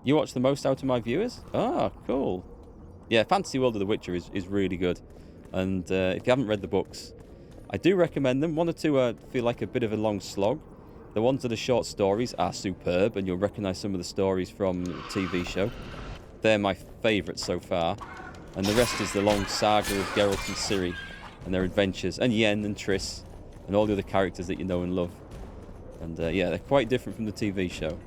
You watch the most out of my viewers? Ah, cool. Yeah, Fantasy World of the Witcher is really good. And if you haven't read the books, I do recommend them. One or two feel like a bit of a long slog. The ones that are short stories are superb, and you'll recognise some of the stories from the TV show. They're my favourites so far. And the rest is the long saga of Geralt and Ciri and their adventures, and Yen and Triss, and all the other characters that you know and love. And yeah, they're quite different from the TV show.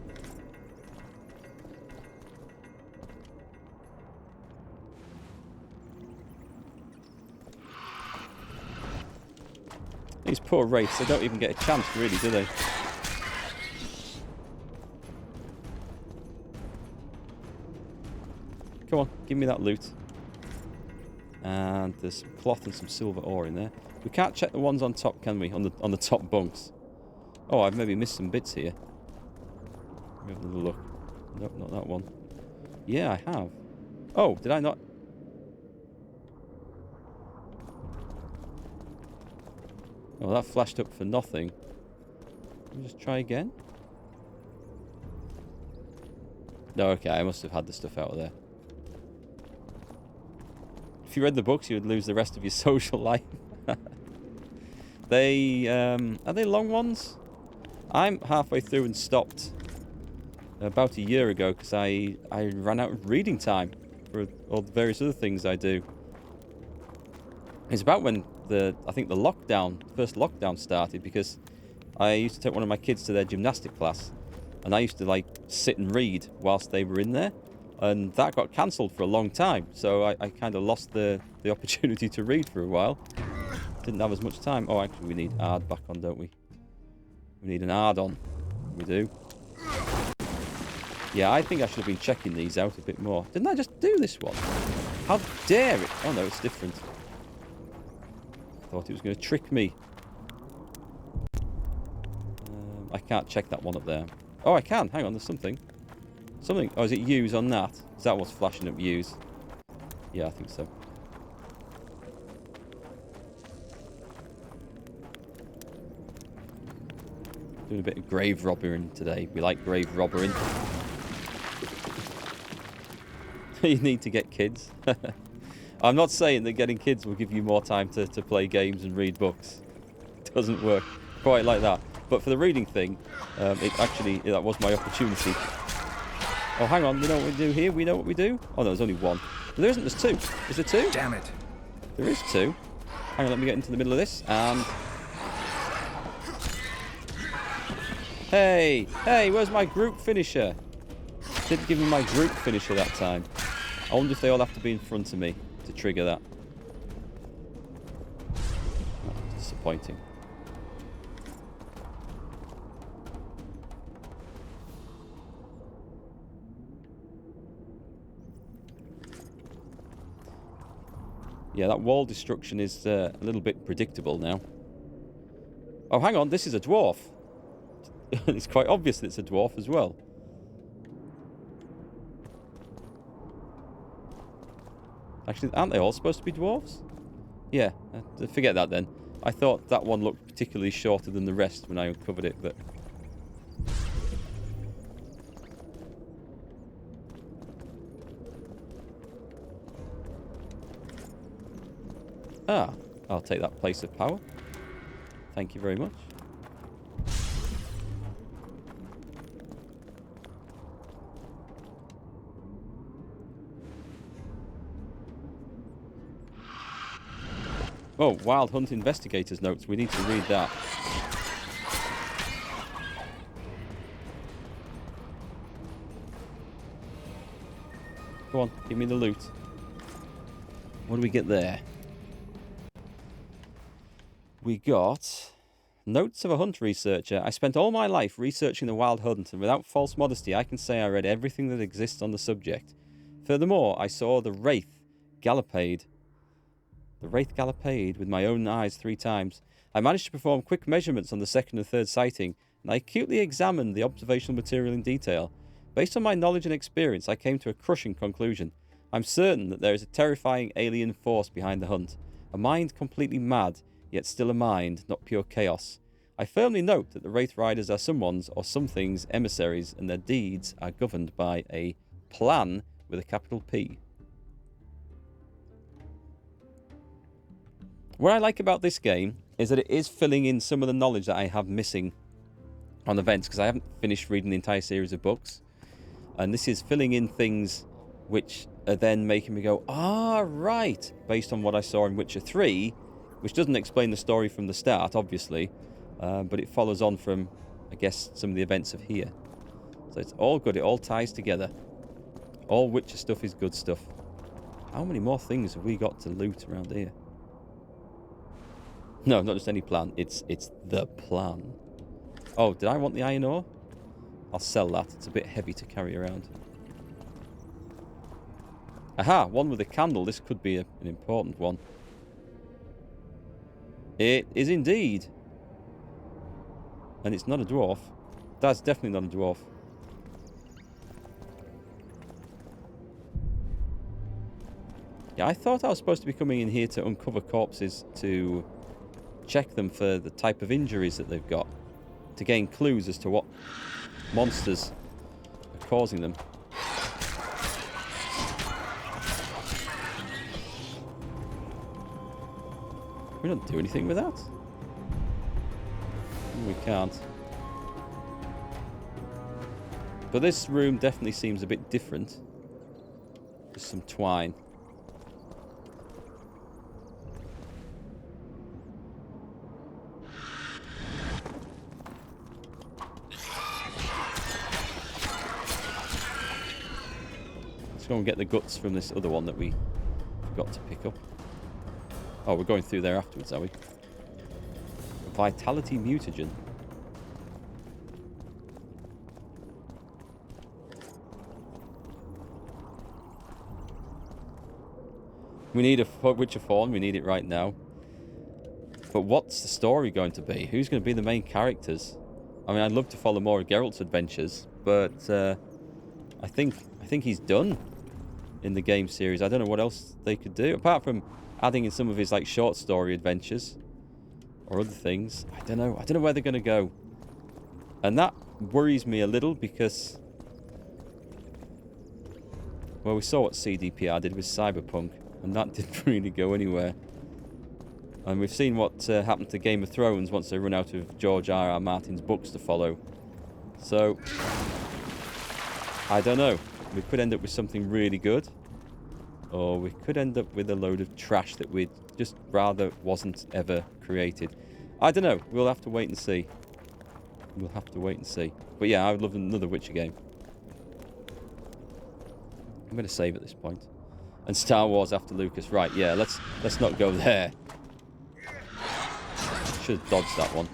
These poor wraiths, they don't even get a chance, really, do they? Come on, give me that loot. And there's some cloth and some silver ore in there. We can't check the ones on top, can we? On the top bunks. Oh, I've maybe missed some bits here. Let me have a little look. Nope, not that one. Yeah, I have. Oh, did I not? Oh, that flashed up for nothing. Let me just try again. No, okay, I must have had the stuff out of there. If you read the books, you would lose the rest of your social life. Are they long ones? I'm halfway through and stopped about a year ago because I ran out of reading time for all the various other things I do. It's about when I think the first lockdown started, because I used to take one of my kids to their gymnastic class, and I used to like sit and read whilst they were in there, and that got cancelled for a long time, so I kind of lost the opportunity to read for a while. Didn't have as much time. Oh, actually we need Ard back on, don't we? We need an Ard on. We do. Yeah, I think I should have been checking these out a bit more. Didn't I just do this one? How dare it? Oh no, it's different. Thought it was going to trick me. I can't check that one up there. Oh, I can. Hang on, there's something. Something. Oh, is it use on that? Is that what's flashing up use? Yeah, I think so. Doing a bit of grave robbering today. We like grave robbering. You need to get kids. I'm not saying that getting kids will give you more time to play games and read books. It doesn't work quite like that. But for the reading thing, that was my opportunity. Oh, hang on. We know what we do here. We know what we do. Oh, no, there's only one. But there isn't. There's two. Is there two? Damn it. There is two. Hang on. Let me get into the middle of this. Hey, where's my group finisher? Didn't give me my group finisher that time. I wonder if they all have to be in front of me to trigger that. Oh, disappointing. Yeah, that wall destruction is a little bit predictable now. Oh, hang on, this is a dwarf. It's quite obvious that it's a dwarf as well. Actually, aren't they all supposed to be dwarves? Yeah, forget that then. I thought that one looked particularly shorter than the rest when I uncovered it, but... Ah, I'll take that place of power. Thank you very much. Oh, Wild Hunt Investigator's notes. We need to read that. Go on, give me the loot. What do we get there? We got... Notes of a hunt researcher. I spent all my life researching the Wild Hunt, and without false modesty, I can say I read everything that exists on the subject. Furthermore, I saw the Wraith Gallopade with my own eyes 3 times. I managed to perform quick measurements on the second and third sighting, and I acutely examined the observational material in detail. Based on my knowledge and experience, I came to a crushing conclusion. I'm certain that there is a terrifying alien force behind the hunt. A mind completely mad, yet still a mind, not pure chaos. I firmly note that the Wraith Riders are someone's or something's emissaries, and their deeds are governed by a plan with a capital P. What I like about this game is that it is filling in some of the knowledge that I have missing on events, because I haven't finished reading the entire series of books. And this is filling in things which are then making me go, right, based on what I saw in Witcher 3, which doesn't explain the story from the start, obviously, but it follows on from, I guess, some of the events of here. So it's all good. It all ties together. All Witcher stuff is good stuff. How many more things have we got to loot around here? No, not just any plan. It's the plan. Oh, did I want the iron ore? I'll sell that. It's a bit heavy to carry around. Aha, one with a candle. This could be an important one. It is indeed. And it's not a dwarf. That's definitely not a dwarf. Yeah, I thought I was supposed to be coming in here to uncover corpses to check them for the type of injuries that they've got, to gain clues as to what monsters are causing them. We don't do anything with that. We can't. But this room definitely seems a bit different. There's some twine. Let's go and get the guts from this other one that we forgot to pick up. Oh, we're going through there afterwards, are we? Vitality mutagen. We need a Witcher Fawn. We need it right now. But what's the story going to be? Who's going to be the main characters? I mean, I'd love to follow more of Geralt's adventures, but I think he's done in the game series. I don't know what else they could do apart from adding in some of his like short story adventures or other things. I don't know where they're going to go, and that worries me a little because, well, we saw what CDPR did with Cyberpunk, and that didn't really go anywhere. And we've seen what happened to Game of Thrones once they run out of George R.R. Martin's books to follow. So, I don't know. We could end up with something really good, or we could end up with a load of trash that we'd just rather wasn't ever created. I don't know. We'll have to wait and see. We'll have to wait and see. But yeah, I would love another Witcher game. I'm going to save at this point. And Star Wars after Lucas. Right, yeah, let's not go there. Should have dodged that one.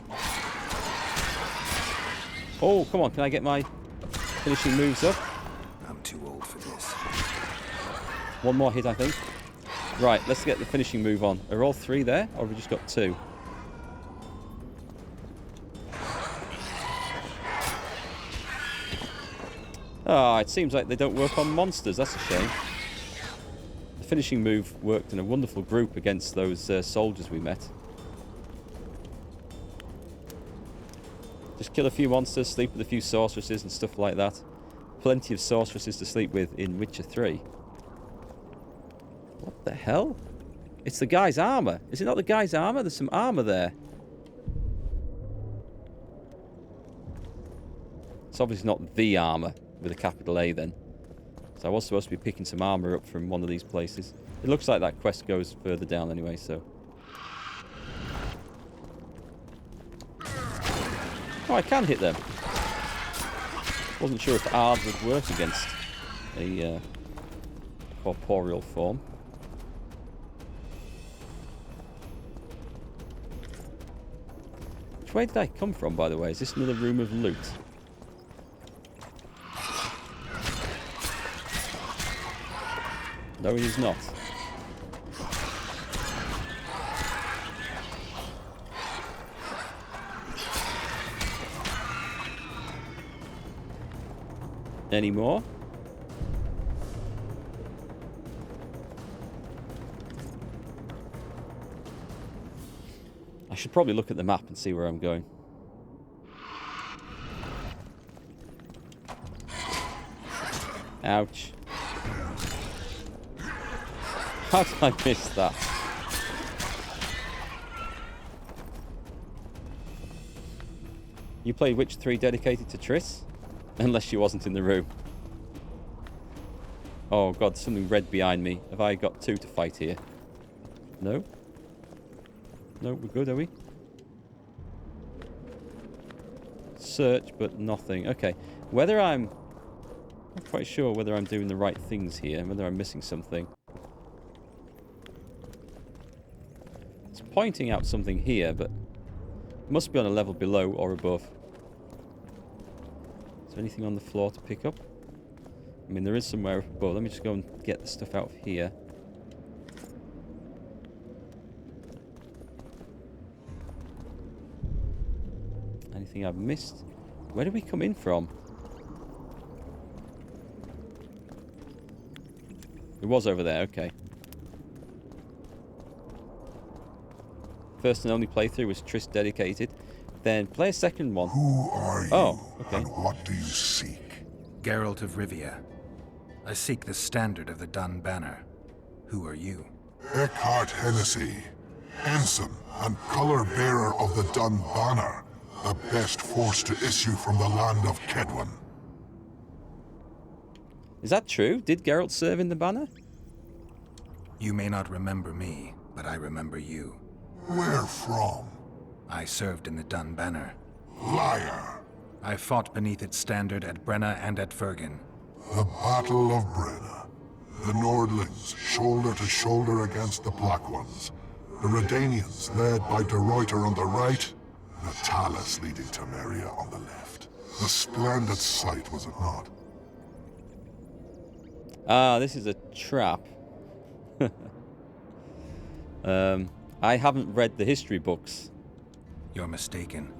Oh, come on. Can I get my finishing moves up? I'm too old for this. One more hit, I think. Right, let's get the finishing move on. Are all three there, or have we just got two? Ah, it seems like they don't work on monsters. That's a shame. The finishing move worked in a wonderful group against those soldiers we met. Just kill a few monsters, sleep with a few sorceresses and stuff like that. Plenty of sorceresses to sleep with in Witcher 3. What the hell? It's the guy's armor. Is it not the guy's armor? There's some armor there. It's obviously not the armor with a capital A then. So I was supposed to be picking some armor up from one of these places. It looks like that quest goes further down anyway, so. Oh, I can hit them. Wasn't sure if Ard would work against a corporeal form. Which way did I come from, by the way? Is this another room of loot? No, it is not. Any more? I should probably look at the map and see where I'm going. Ouch. How did I miss that? You played which 3 dedicated to Triss? Unless she wasn't in the room. Oh god, something red behind me. Have I got 2 to fight here? No? No, we're good, are we? Search, but nothing. Okay. Whether I'm not quite sure whether I'm doing the right things here, whether I'm missing something. It's pointing out something here, but it must be on a level below or above. Is there anything on the floor to pick up? I mean, there is somewhere up above. Let me just go and get the stuff out of here. Anything I've missed? Where did we come in from? It was over there, okay. First and only playthrough was Triss dedicated. Then play a second one. Who are you? Oh, okay. And what do you seek? Geralt of Rivia. I seek the standard of the Dun Banner. Who are you? Eckhart Hennessy, ensign and color-bearer of the Dun Banner, the best force to issue from the land of Kedwen. Is that true? Did Geralt serve in the banner? You may not remember me, but I remember you. Where from? I served in the Dun Banner. Liar. I fought beneath its standard at Brenna and at Fergen. The Battle of Brenna. The Nordlings, shoulder to shoulder against the Black Ones. The Redanians, led by De Ruyter on the right. The Talus leading Temeria on the left. A splendid sight, was it not? Ah, this is a trap. I haven't read the history books. You're mistaken.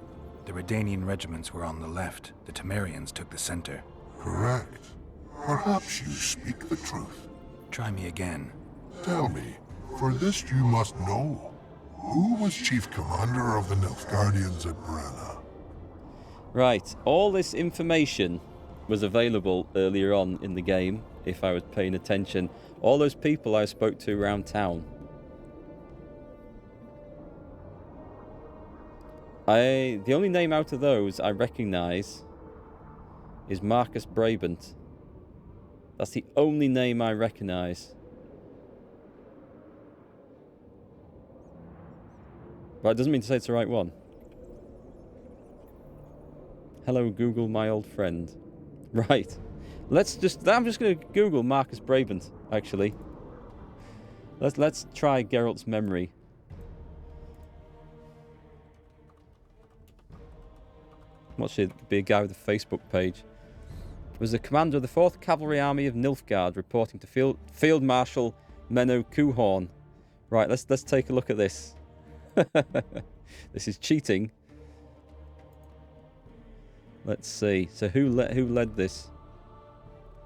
The Redanian regiments were on the left. The Temerians took the center. Correct. Perhaps you speak the truth. Try me again. Tell me, for this you must know. Who was chief commander of the Nilfgaardians at Brenna? Right, all this information was available earlier on in the game, if I was paying attention. All those people I spoke to around town. The only name out of those I recognise is Marcus Brabant. That's the only name I recognise. But it doesn't mean to say it's the right one. Hello Google, my old friend. Right. I'm just going to Google Marcus Brabant, actually. Let's try Geralt's memory. What should be a guy with a Facebook page? Was the commander of the 4th Cavalry Army of Nilfgaard, reporting to Field Marshal Menno Cohorn. Right, let's take a look at this. This is cheating. Let's see. So who led this?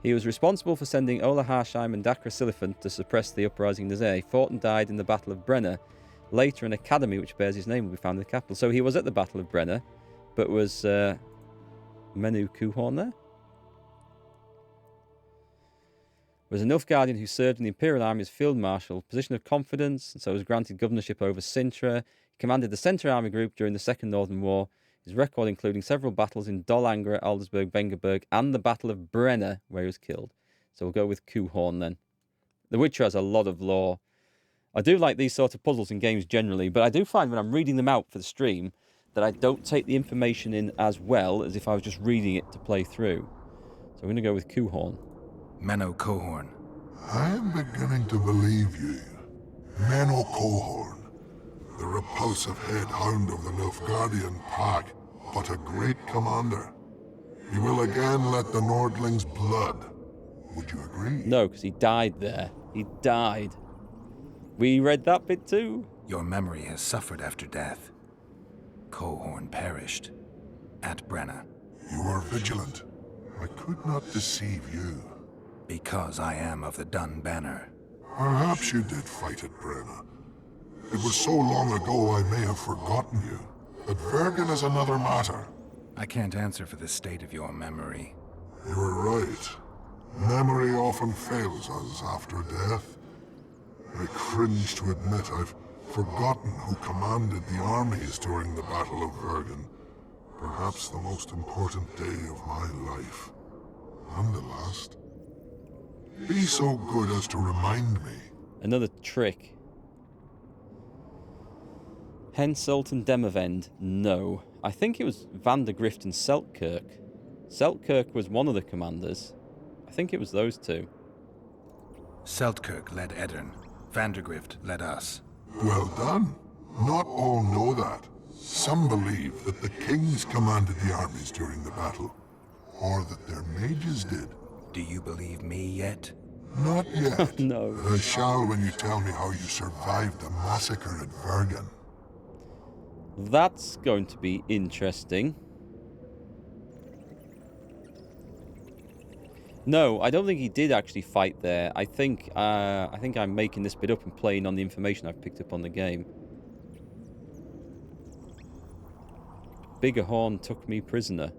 He was responsible for sending Ola Harsheim and Dacra Silifant to suppress the uprising Nazir. He fought and died in the Battle of Brenna. Later, an academy which bears his name will be found in the capital. So he was at the Battle of Brenna, but was Menno Cohorn there? Was a Nilfgaardian who served in the Imperial Army as Field Marshal, position of confidence, and so was granted governorship over Sintra. He commanded the Centre Army Group during the Second Northern War. His record including several battles in Dol Angra, Aldersberg, Vengerberg, and the Battle of Brenna, where he was killed. So we'll go with Cohorn then. The Witcher has a lot of lore. I do like these sort of puzzles in games generally, but I do find when I'm reading them out for the stream that I don't take the information in as well as if I was just reading it to play through. So I'm going to go with Cohorn. Menno Cohorn. I am beginning to believe you. Menno Cohorn, the repulsive head hound of the Nilfgaardian pack, but a great commander. He will again let the Nordlings' blood. Would you agree? No, because he died there. He died. We read that bit too. Your memory has suffered after death. Cohorn perished at Brenna. You are vigilant. I could not deceive you. Because I am of the Dun Banner. Perhaps you did fight at Brenna. It was so long ago I may have forgotten you. But Vergen is another matter. I can't answer for the state of your memory. You are right. Memory often fails us after death. I cringe to admit I've forgotten who commanded the armies during the Battle of Vergen. Perhaps the most important day of my life. And the last. Be so good as to remind me. Another trick. Henselt and Demavend? No. I think it was Vandergrift and Seltkirk. Seltkirk was one of the commanders. I think it was those two. Seltkirk led Eddern. Vandergrift led us. Well done. Not all know that. Some believe that the kings commanded the armies during the battle, or that their mages did. Do you believe me yet? Not yet. No. But I shall when you tell me how you survived the massacre at Vergen. That's going to be interesting. No, I don't think he did actually fight there. I think I'm making this bit up and playing on the information I've picked up on the game. Bigger Horn took me prisoner.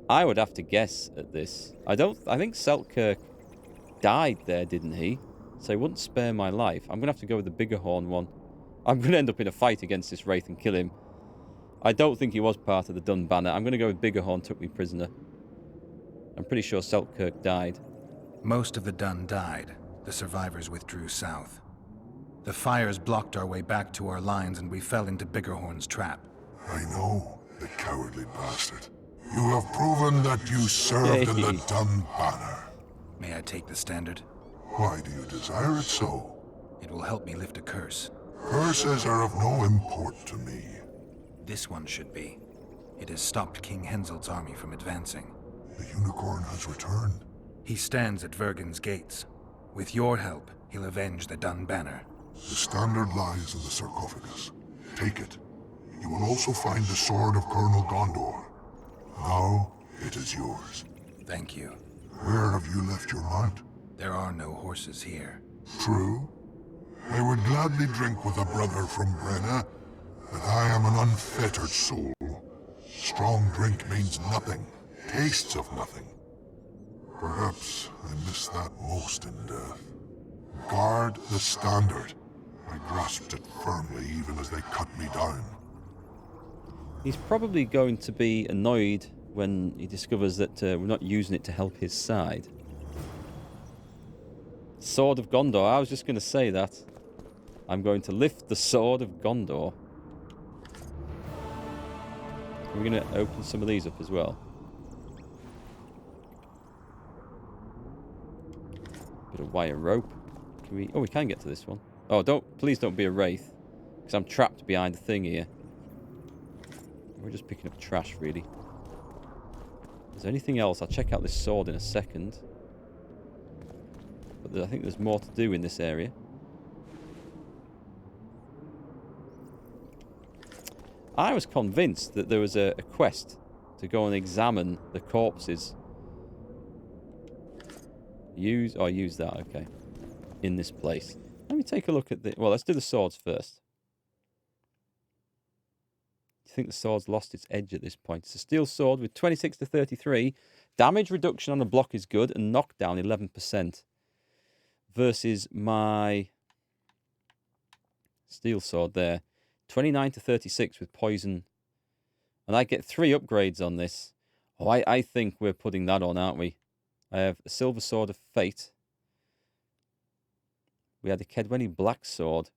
I would have to guess at this. I think Seltkirk died there, didn't he? So he wouldn't spare my life. I'm going to have to go with the Bigger Horn one. I'm going to end up in a fight against this Wraith and kill him. I don't think he was part of the Dun Banner. I'm going to go with Bigger Horn took me prisoner. I'm pretty sure Seltkirk died. Most of the Dun died. The survivors withdrew south. The fires blocked our way back to our lines and we fell into Biggerhorn's trap. I know, the cowardly bastard. You have proven that you served in the Dun Banner. May I take the standard? Why do you desire it so? It will help me lift a curse. Curses are of no import to me. This one should be. It has stopped King Henselt's army from advancing. The unicorn has returned. He stands at Vergen's gates. With your help, he'll avenge the Dun Banner. The standard lies in the sarcophagus. Take it. You will also find the sword of Colonel Gondor. Now, it is yours. Thank you. Where have you left your mount? There are no horses here. True. I would gladly drink with a brother from Brenna, but I am an unfettered soul. Strong drink means nothing, tastes of nothing. Perhaps I miss that most in death. Guard the standard. I grasped it firmly even as they cut me down. He's probably going to be annoyed when he discovers that we're not using it to help his side. Sword of Gondor. I was just going to say that. I'm going to lift the Sword of Gondor. We're going to open some of these up as well. Bit of wire rope. Can we? Oh, we can get to this one. Oh, please don't be a wraith, because I'm trapped behind the thing here. We're just picking up trash, really. Is there anything else? I'll check out this sword in a second. But I think there's more to do in this area. I was convinced that there was a quest to go and examine the corpses. Use that, okay. In this place. Let me take a look at the... Well, let's do the swords first. Do you think the sword's lost its edge at this point? It's a steel sword with 26 to 33. Damage reduction on the block is good, and knockdown 11%. Versus my steel sword there. 29 to 36 with poison. And I get 3 upgrades on this. Oh, I think we're putting that on, aren't we? I have a silver sword of fate. We had a Kedweni black sword.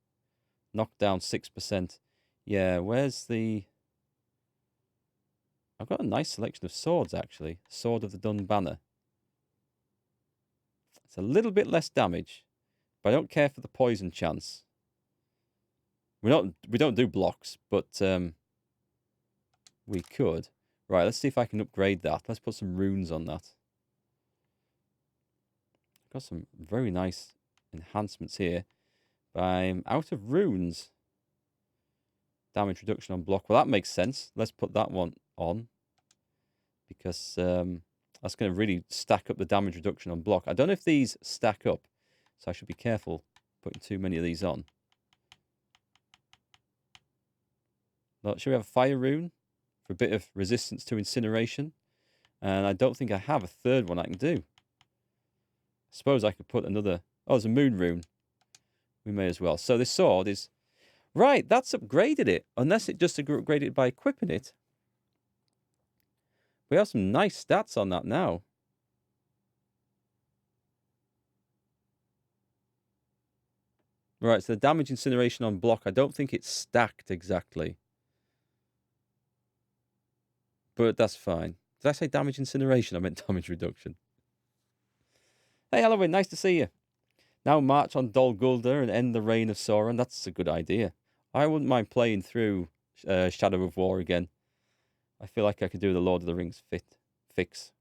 Knockdown 6%. Yeah, where's the... I've got a nice selection of swords, actually. Sword of the Dun Banner. It's a little bit less damage, but I don't care for the poison chance. We don't do blocks, but we could. Right, let's see if I can upgrade that. Let's put some runes on that. Got some very nice enhancements here. But I'm out of runes. Damage reduction on block. Well, that makes sense. Let's put that one on. Because that's going to really stack up the damage reduction on block. I don't know if these stack up. So I should be careful putting too many of these on. Should we have a fire rune? For a bit of resistance to incineration. And I don't think I have a third one I can do. I suppose I could put another... Oh, there's a moon rune. We may as well. So this sword is... Right, that's upgraded it. Unless it just upgraded it by equipping it. We have some nice stats on that now. Right, so the damage incineration on block, I don't think it's stacked exactly. But that's fine. Did I say damage incineration? I meant damage reduction. Hey, Halloween, nice to see you. Now march on Dol Guldur and end the reign of Sauron. That's a good idea. I wouldn't mind playing through Shadow of War again. I feel like I could do the Lord of the Rings fix.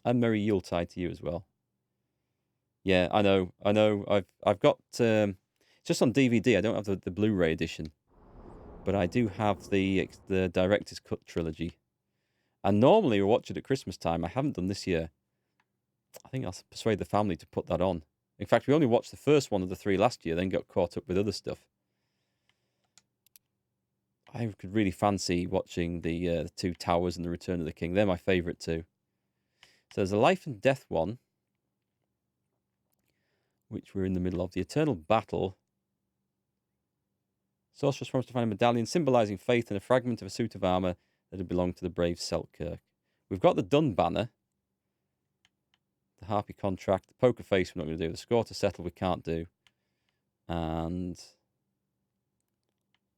And Merry Yuletide to you as well. Yeah, I know. I've got just on DVD. I don't have the Blu-ray edition, but I do have the director's cut trilogy. And normally we watch it at Christmas time. I haven't done this year. I think I'll persuade the family to put that on. In fact, we only watched the first one of the 3 last year, then got caught up with other stuff. I could really fancy watching the 2 Towers and the Return of the King. They're my favourite too. So there's a Life and Death one, which we're in the middle of. The Eternal Battle. Sorceress promised to find a medallion symbolising faith and a fragment of a suit of armour that had belonged to the brave Selkirk. We've got the Dun Banner. The Harpy Contract. The Poker Face we're not going to do. The Score to Settle we can't do. And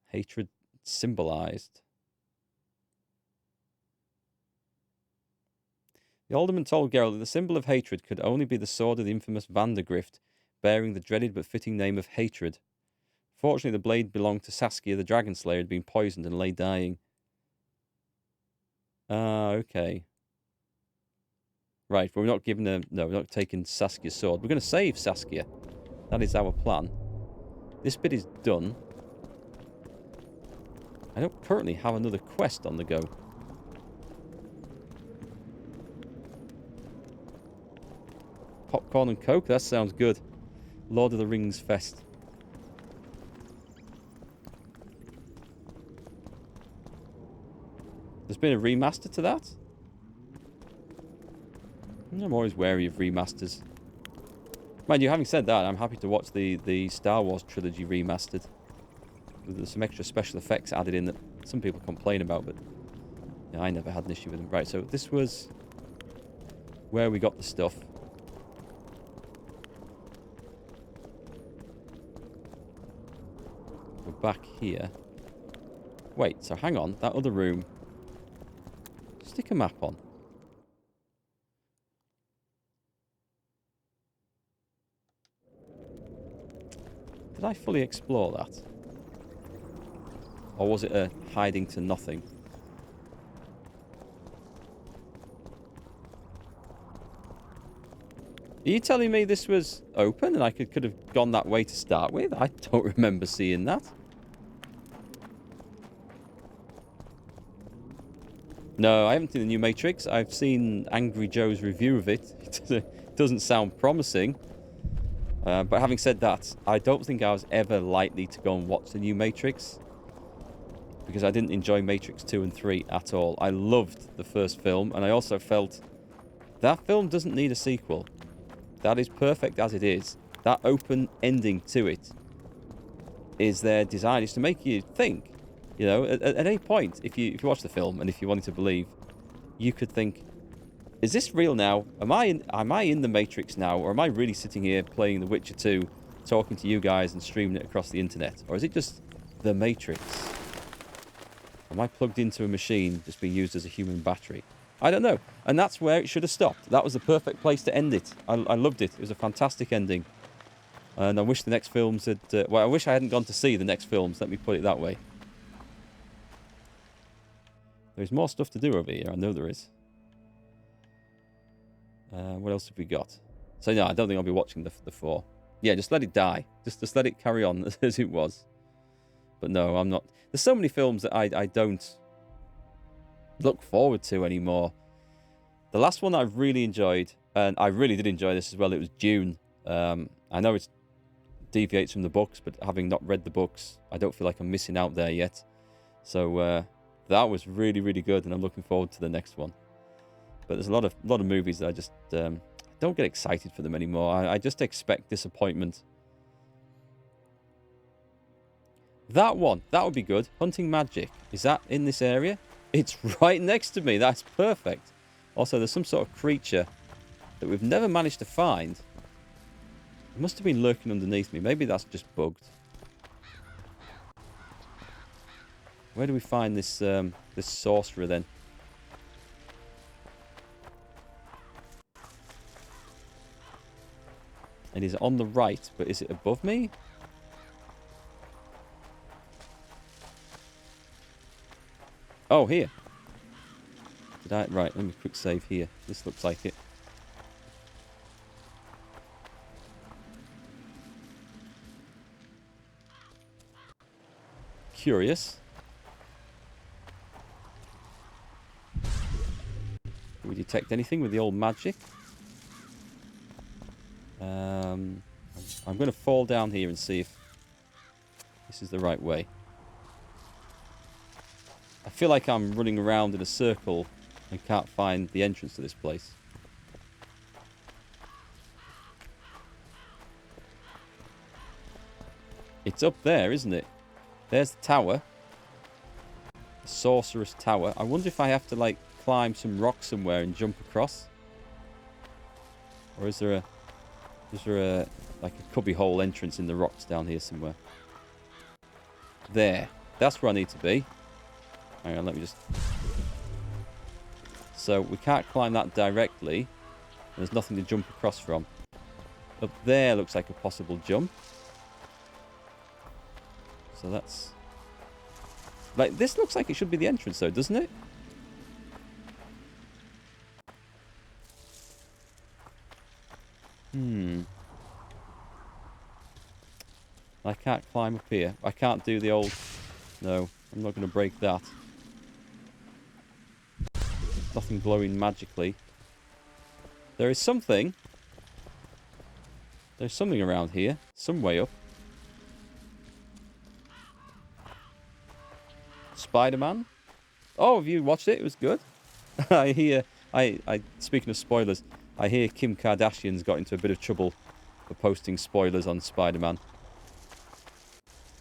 Hatred Symbolised. The alderman told Geralt that the symbol of hatred could only be the sword of the infamous Vandergrift, bearing the dreaded but fitting name of Hatred. Fortunately, the blade belonged to Saskia, the Dragon Slayer, had been poisoned and lay dying. Ah, okay. Right, but we're not giving her... No, we're not taking Saskia's sword. We're going to save Saskia. That is our plan. This bit is done. I don't currently have another quest on the go. Popcorn and Coke, that sounds good. Lord of the Rings Fest. There's been a remaster to that? I'm always wary of remasters. Mind you, having said that, I'm happy to watch the Star Wars trilogy remastered. With some extra special effects added in that some people complain about, but yeah, I never had an issue with them. Right, so this was where we got the stuff. We're back here. Wait, so hang on. That other room. Stick a map on. Did I fully explore that? Or was it a hiding to nothing? Are you telling me this was open and I could have gone that way to start with? I don't remember seeing that. No, I haven't seen the new Matrix. I've seen Angry Joe's review of it. It doesn't sound promising. But having said that, I don't think I was ever likely to go and watch the new Matrix. Because I didn't enjoy Matrix 2 and 3 at all. I loved the first film, and I also felt that film doesn't need a sequel. That is perfect as it is. That open ending to it is their design. It's to make you think. You know, at any point, if you watch the film and if you wanted to believe, you could think, is this real now? Am I in the Matrix now? Or am I really sitting here playing The Witcher 2, talking to you guys and streaming it across the internet? Or is it just the Matrix? Am I plugged into a machine just being used as a human battery? I don't know. And that's where it should have stopped. That was the perfect place to end it. I loved it. It was a fantastic ending. And I wish the next films had... well, I wish I hadn't gone to see the next films. Let me put it that way. There's more stuff to do over here. I know there is. What else have we got? So, no, I don't think I'll be watching the 4. Yeah, just let it die. Just let it carry on as it was. But no, I'm not... There's so many films that I don't look forward to anymore. The last one I've really enjoyed, and I really did enjoy this as well, it was Dune. I know it deviates from the books, but having not read the books, I don't feel like I'm missing out there yet. So that was really, really good, and I'm looking forward to the next one. But there's a lot of movies that I just don't get excited for them anymore. I just expect disappointment. That one, that would be good. Hunting magic. Is that in this area? It's right next to me. That's perfect. Also, there's some sort of creature that we've never managed to find. It must have been lurking underneath me. Maybe that's just bugged. Where do we find this this sorcerer then? It is on the right, but is it above me? Oh, here. Did I? Right, let me quick save here. This looks like it. Curious. Do we detect anything with the old magic? I'm going to fall down here and see if this is the right way. I feel like I'm running around in a circle and can't find the entrance to this place. It's up there, isn't it? There's the tower. The Sorceress Tower. I wonder if I have to, like, climb some rock somewhere and jump across. Or is there a like a cubbyhole entrance in the rocks down here somewhere? There. That's where I need to be. Hang on, let me just... So, we can't climb that directly. There's nothing to jump across from. Up there looks like a possible jump. So that's... Like, this looks like it should be the entrance though, doesn't it? I can't climb up here. I can't do the old... No, I'm not going to break that. Nothing glowing magically. There is something. There's something around here. Some way up. Spider-Man? Oh, have you watched it? It was good. I hear... Speaking of spoilers, I hear Kim Kardashian's got into a bit of trouble for posting spoilers on Spider-Man.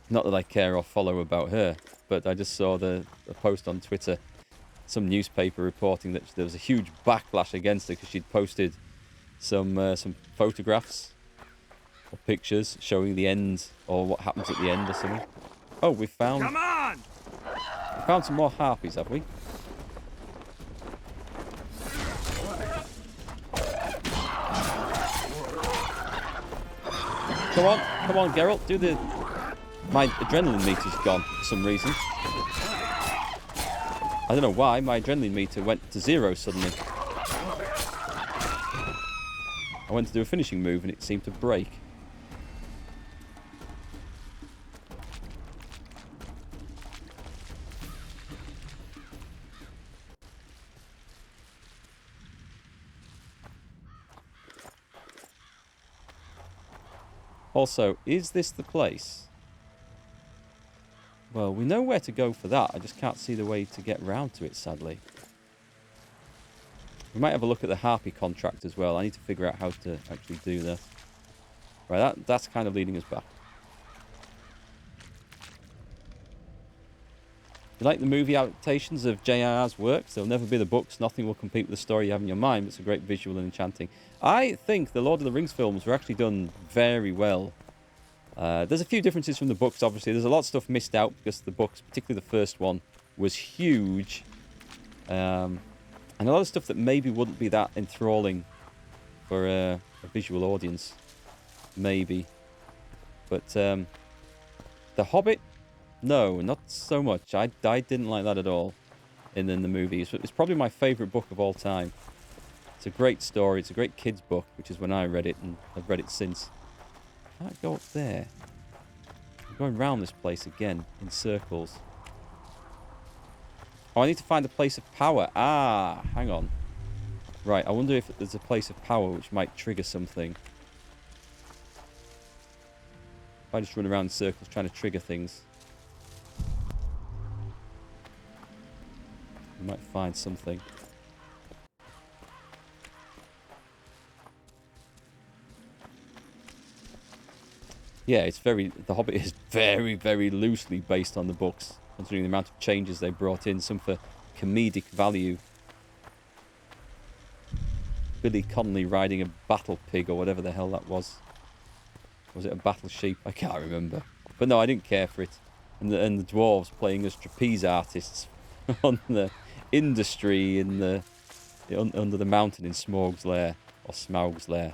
Not that I care or follow about her, but I just saw the post on Twitter. Some newspaper reporting that there was a huge backlash against her because she'd posted some photographs or pictures showing the end or what happens at the end or something. Oh, we found... Come on! We found some more harpies, have we? Come on, Geralt, do the... My adrenaline meter's gone for some reason. I don't know why, my adrenaline meter went to 0 suddenly. I went to do a finishing move and it seemed to break. Also, is this the place? Well, we know where to go for that. I just can't see the way to get round to it, sadly. We might have a look at the Harpy contract as well. I need to figure out how to actually do that. Right, that's kind of leading us back. You like the movie adaptations of J.R.'s works? They'll never be the books. Nothing will compete with the story you have in your mind. It's a great visual and enchanting. I think the Lord of the Rings films were actually done very well. There's a few differences from the books, obviously. There's a lot of stuff missed out because the books, particularly the first one, was huge. And a lot of stuff that maybe wouldn't be that enthralling for a visual audience. Maybe. But The Hobbit? No, not so much. I didn't like that at all in the movies. It's probably my favourite book of all time. It's a great story. It's a great kids' book, which is when I read it, and I've read it since. Can't go up there. I'm going round this place again in circles. Oh, I need to find a place of power. Ah, hang on. Right, I wonder if there's a place of power which might trigger something. If I just run around in circles trying to trigger things. We might find something. Yeah, it's very... The Hobbit is very, very loosely based on the books, considering the amount of changes they brought in, some for comedic value. Billy Connolly riding a battle pig or whatever the hell that was. Was it a battle sheep? I can't remember. But no, I didn't care for it. And the dwarves playing as trapeze artists on the industry in the under the mountain in Smaug's lair or Smaug's lair.